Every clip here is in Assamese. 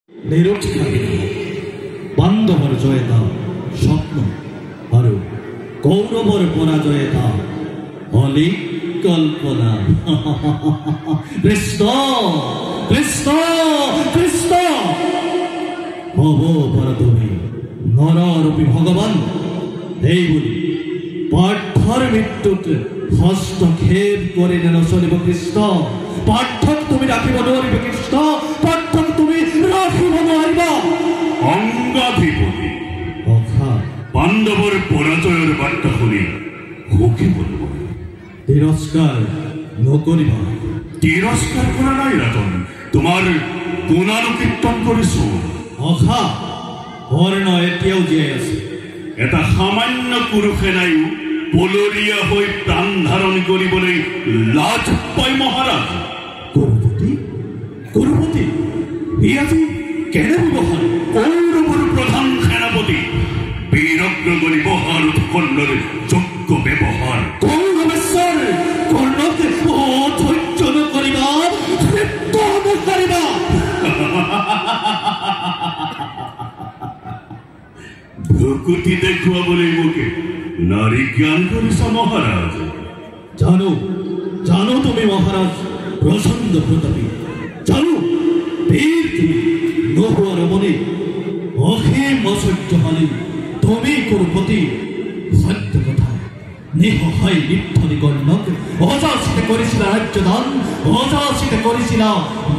নিৰোধকাৰী পাণ্ডৱৰ জয়তা স্বপ্ন আৰু কৌৰৱৰ পৰাজয়তা হলি কল্পনা। কৃষ্ণ কৃষ্ণ কৃষ্ণ হব পাৰা তুমি নৰৰূপী ভগৱান। এই বুলি পাৰ্থৰ মৃত্যুত হস্তক্ষেপ কৰিলে নচলিব কৃষ্ণ। পাৰ্থক তুমি ৰাখিব নোৱাৰিবা কৃষ্ণ, পাৰ্থক তুমি ৰাখিব নোৱাৰিবা। অংগাধিপতি অখা পাণ্ডৱৰ পৰাজয়ৰ বাৰ্তা শুনি সুখী হলো। তিৰস্কাৰ নকৰিবা। তিৰস্কাৰ কৰা নাই ৰাতন, তোমাৰ গুণানুকীৰ্তন কৰিছো। অখা কৰ্ণ এতিয়াও জীয়াই আছে। এটা সামান্য পুৰুষে নাইও বলৰীয়া হৈ প্ৰাণ ধাৰণ কৰিবলৈ লাজ পায় মহাৰাজ। কুৰুপতি কুৰুপতি ই আজি কেনে ব্যৱহাৰ? কৌৰৱৰ প্ৰধান সেনাপতি বীৰগ্ৰগণী মহাৰথখণ্ডৰ যোগ্য ব্যৱহাৰ। কৌৰৱেশ্বৰ কৰ্ণক অধৈৰ্য নকৰিবা, তৃপ্ত নকৰিবা। ভ্ৰকুটি দেখুৱাবলৈ মোকে নাৰী জ্ঞান কৰিছা মহাৰাজ। জানো জানো তুমি মহাৰাজ প্ৰচণ্ড প্ৰতাপী, জানো বীৰ তুমি নোহোৱা ৰমণী, অসীম ঐশ্বৰ্যশালী তুমি কুৰুপতি। সত্য কথা, নিঃসহায় নিৰ্ধনী কৰ্ণক অযাচিতে কৰিছিলা ৰাজ্যদান, অযাচিতে কৰিছিলা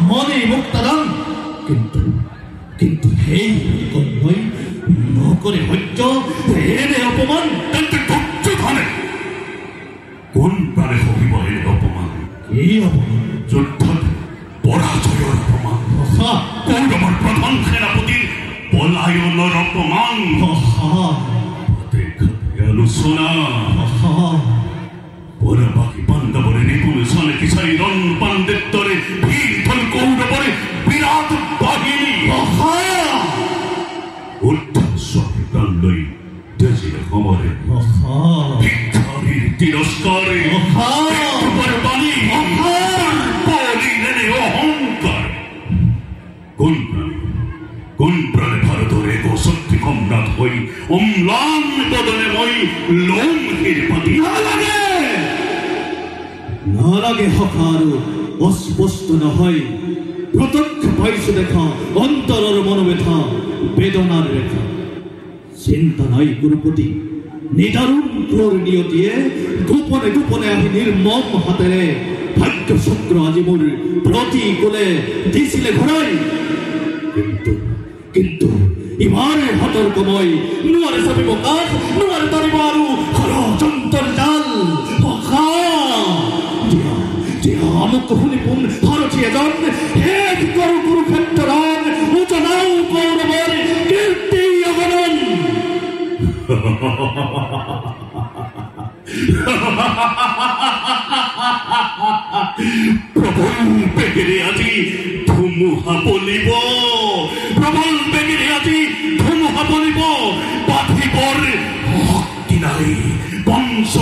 মণি মুক্তাদান। কিন্তু কিন্তু সেই কৰ্ণই নকৰে সহ্য এনে অপমান। তেন্তে ধৈৰ্য ধৰে কোন প্ৰাণে সহিব এই অপমান? কি অপমান? যুদ্ধত পৰাজয়ৰ অপমান, কৌৰৱৰ প্ৰধান সেনাপতিৰ পলায়নৰ অপমান, আলোচনা পৰবাকী পাণ্ডৱৰে নিপুণ চানেকি চাই ৰণ পাণ্ডেৰ দৰে ভিৰ থল কৌৰৱৰে বিৰাট বাহিনী উদ্ধস্বপ্ৰাণ লৈ তেজিৰে সমৰে ভিক্ষাৰীৰ তিৰস্কাৰে বাণী অহংকাৰ। কোন প্ৰাণে ভাৰতৰ এক শক্তি সম্ৰাট হৈ অম্লান বদনে মই লোমহীৰ পাতি নালাগে নালাগে সখা, আৰু অস্পষ্ট নহয়। প্ৰত্যক্ষ পাইছো দেখা অন্তৰৰ মনোবেথা বেদনাৰ ৰেখা। চিন্তা নাই গুৰুপতি, নিদাৰুণ ক্ৰূৰ নিয়তিয়ে গোপনে গোপনে আহি নিৰ্মম হাতেৰে ভাগ্য চক্ৰ আজি মোৰ প্ৰতিকূলে দিছিলে ঘূৰাই। কিন্তু কিন্তু ইমান সতৰ্ক মই নোৱাৰে চাপিব কাষ, নোৱাৰে তৰিব আৰু ষড়যন্ত্ৰৰ জাল। আমুক শুনি পোন ভাৰতী এজন শেষ কৰো কুৰুক্ষেত্ৰৰ উজনাও কৌৰৱৰ কীৰ্তি অগণন। প্ৰবল বেগেৰে আজি ধুমুহা বলিব, প্ৰবল বেগেৰে আজি ধুমুহা বলিব। বাঁধিবৰ শক্তি নাই বংশ